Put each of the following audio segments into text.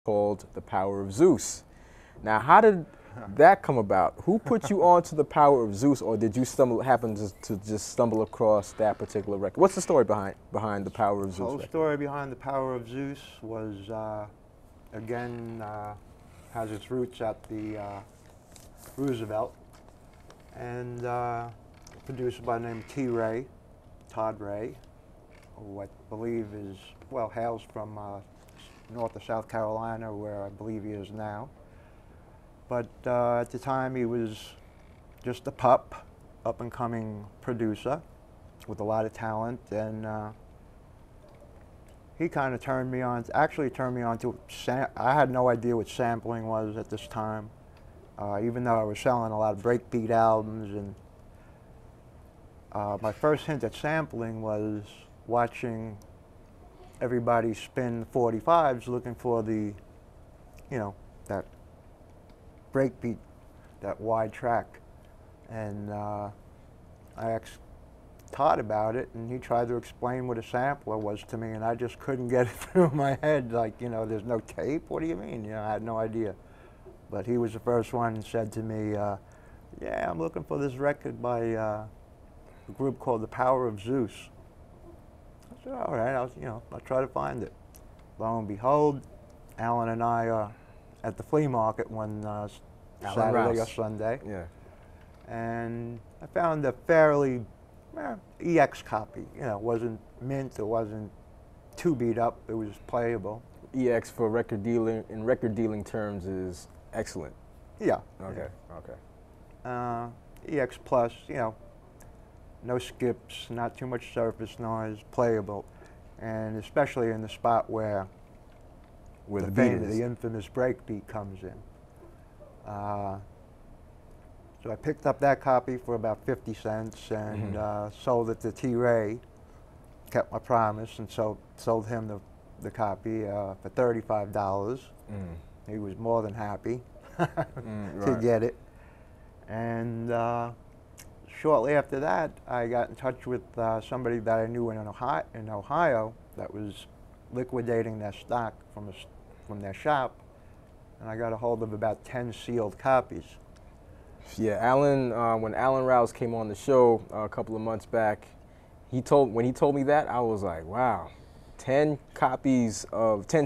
called The Power of Zeus. Now, how did that come about? Who put you on to The Power of Zeus, or did you happen to just stumble across that particular record? What's the story behind The Power of Zeus? The whole record? story behind The Power of Zeus was, again, has its roots at the Roosevelt, and a producer by the name of Todd Ray, who I believe is, well, hails from north of South Carolina, where I believe he is now. But at the time, he was just a pup, up-and-coming producer with a lot of talent, and he kind of turned me on to, I had no idea what sampling was at this time, even though I was selling a lot of breakbeat albums. And my first hint at sampling was watching everybody spin 45s looking for the, that breakbeat, that wide track. And I asked Todd about it, and he tried to explain what a sampler was to me, and I just couldn't get it through my head. Like, there's no tape? What do you mean? I had no idea. But he was the first one and said to me, yeah, I'm looking for this record by a group called The Power of Zeus. I said, all right, I'll try to find it. Lo and behold, Alan and I are at the flea market one Saturday or Sunday. Yeah. And I found a fairly EX copy. It wasn't mint, it wasn't too beat up, it was playable. EX for record dealing, in record dealing terms, is excellent. Yeah. Okay, yeah. EX plus, no skips, not too much surface noise, playable. And especially in the spot where the infamous breakbeat comes in. So I picked up that copy for about 50 cents and sold it to T. Ray, kept my promise, and sold him the copy for $35. He was more than happy to get it. And shortly after that, I got in touch with somebody that I knew in Ohio that was liquidating their stock from their shop, and I got a hold of about 10 sealed copies. Yeah, Alan, when Alan Rouse came on the show a couple of months back, when he told me that, I was like, wow, 10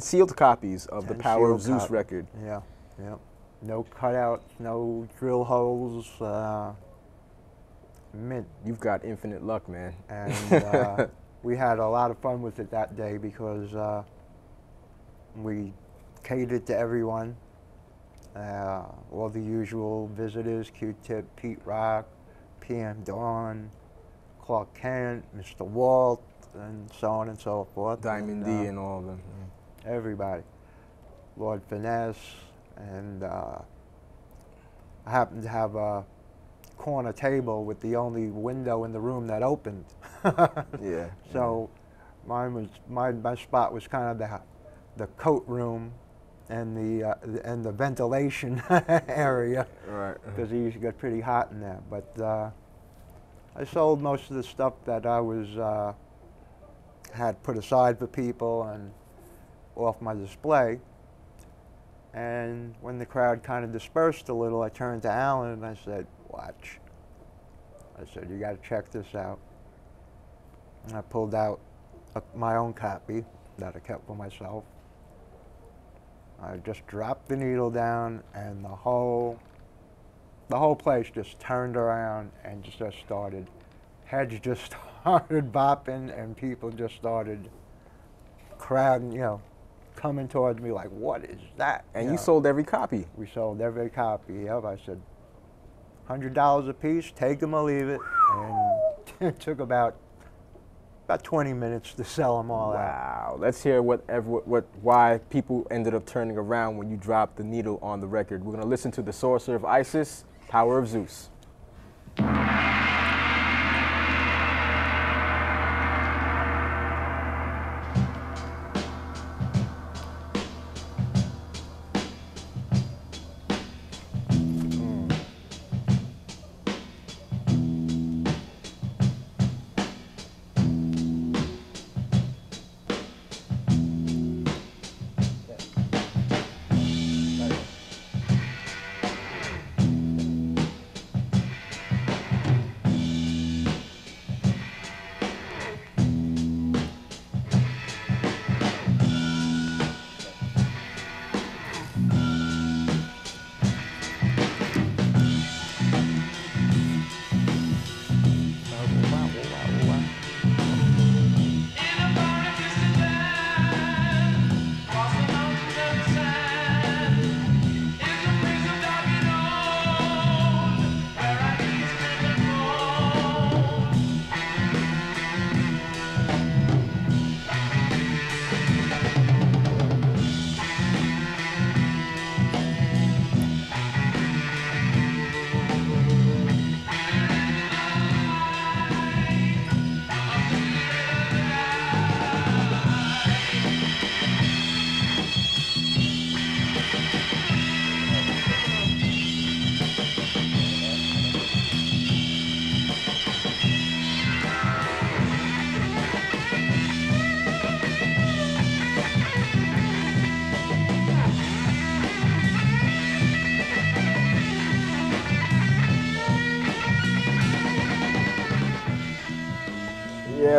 sealed copies of The Power of Zeus record. Yeah, yeah. No cutouts, no drill holes, mint. You've got infinite luck, man. And we had a lot of fun with it that day because we catered to everyone. All the usual visitors, Q-Tip, Pete Rock, PM Dawn, Clark Kent, Mr. Walt, and so on and so forth. Diamond D and all of them. Everybody. Lord Finesse, and I happened to have a corner table with the only window in the room that opened. Yeah. So my spot was kind of the coat room and the ventilation area, right? Because it usually got pretty hot in there. But I sold most of the stuff that I had put aside for people and off my display. And when the crowd kind of dispersed a little, I turned to Alan and I said, "Watch." I said, "You got to check this out." And I pulled out my own copy that I kept for myself. I just dropped the needle down, and the whole place just turned around and just started, heads just started bopping, and people just started crowding, coming towards me like, what is that? And you sold every copy? We sold every copy, yep. I said, $100 a piece, take them or leave it. And it took about 20 minutes to sell them all out. Wow. Let's hear why people ended up turning around when you dropped the needle on the record. We're going to listen to The Sorcerer of Isis, Power of Zeus.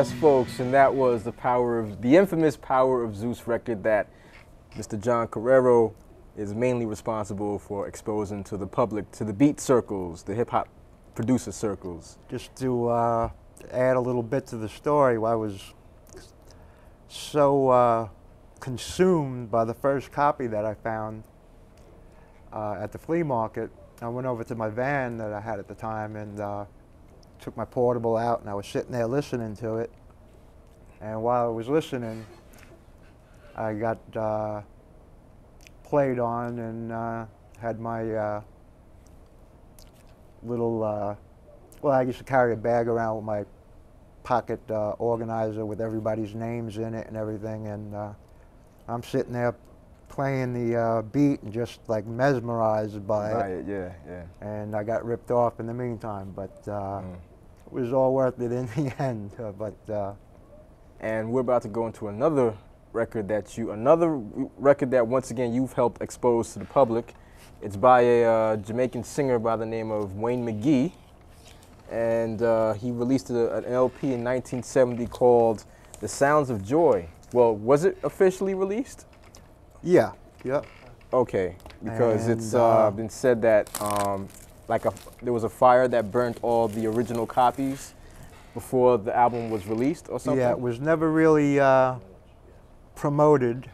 Yes, folks, and that was the infamous Power of Zeus record that Mr. John Carraro is mainly responsible for exposing to the public, to the beat circles, the hip-hop producer circles. Just to add a little bit to the story, I was so consumed by the first copy that I found at the flea market. I went over to my van that I had at the time and took my portable out, and I was sitting there listening to it. And while I was listening, I got played on and had my little, well, I used to carry a bag around with my pocket organizer with everybody's names in it and everything, and I'm sitting there playing the beat and just like mesmerized by it. Yeah, yeah. And I got ripped off in the meantime, but it was all worth it in the end. And we're about to go into another record that once again you've helped expose to the public. It's by a Jamaican singer by the name of Wayne McGee, and he released an LP in 1970 called The Sounds of Joy. Well, was it officially released? Yeah, yep. Okay, because And, it's been said that there was a fire that burnt all the original copies before the album was released or something? Yeah, it was never really promoted.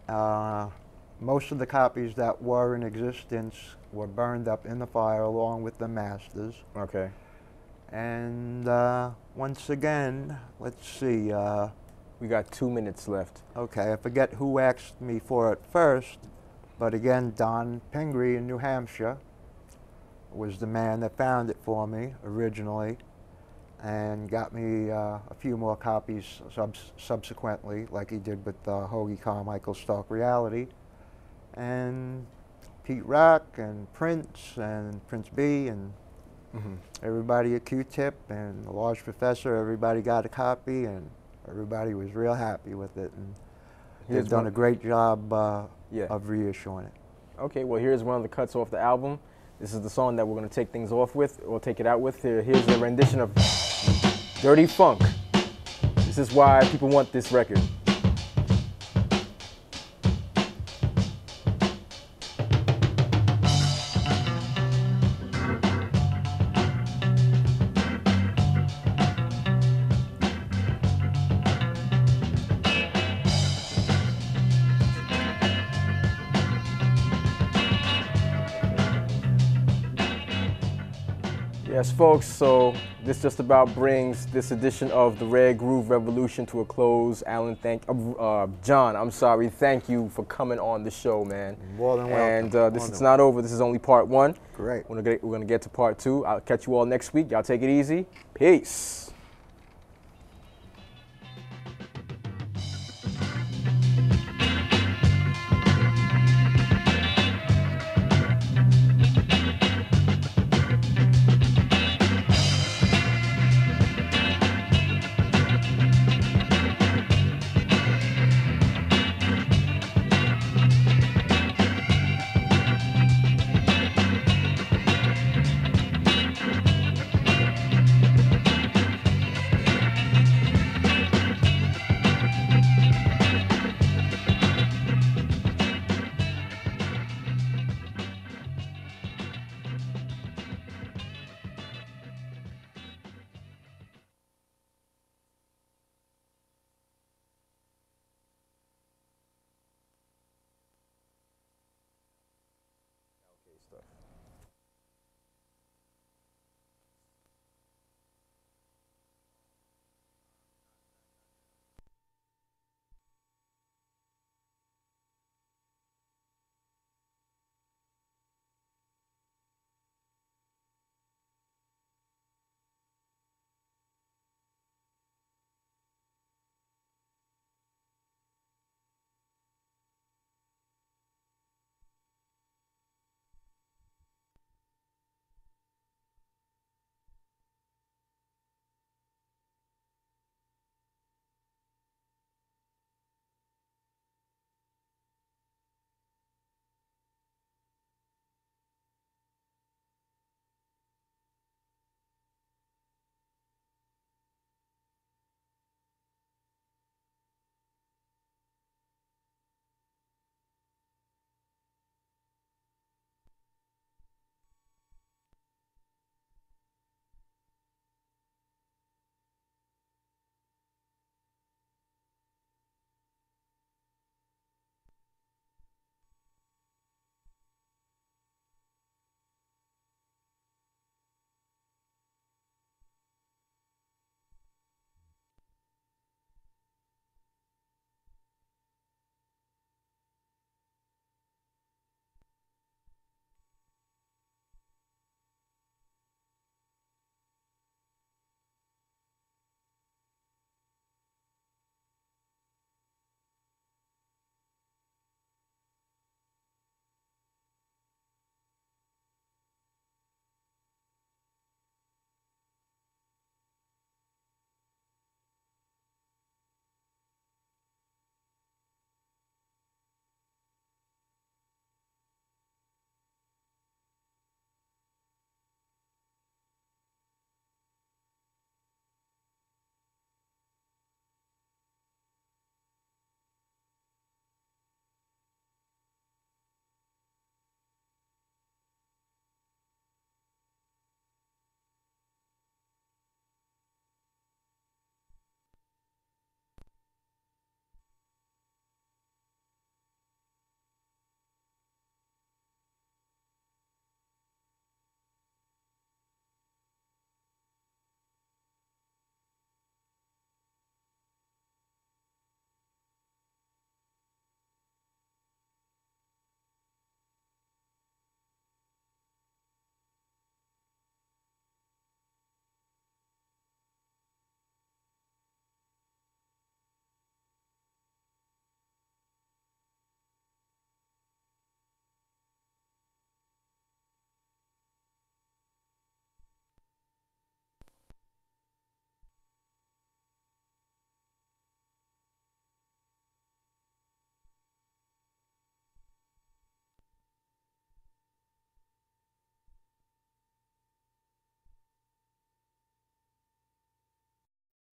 Most of the copies that were in existence were burned up in the fire along with the masters. Okay. And once again, let's see. We got 2 minutes left. Okay, I forget who asked me for it first, but again, Don Pingree in New Hampshire was the man that found it for me originally and got me a few more copies subsequently, like he did with Hoagie Carmichael's Stark Reality. And Pete Rock and Prince B and everybody at Q-Tip and the Large Professor, everybody got a copy and everybody was real happy with it. And they've done a great job of reissuing it. Okay, well here's one of the cuts off the album. This is the song that we're going to take things off with, or take it out with. Here's a rendition of Dirty Funk. This is why people want this record. Yes, folks, so this just about brings this edition of the Rare Groove Revolution to a close. Alan, John, I'm sorry, thank you for coming on the show, man. More than welcome. And this is not over, this is only part one. Great. We're gonna get to part two. I'll catch you all next week. Y'all take it easy. Peace. Stuff.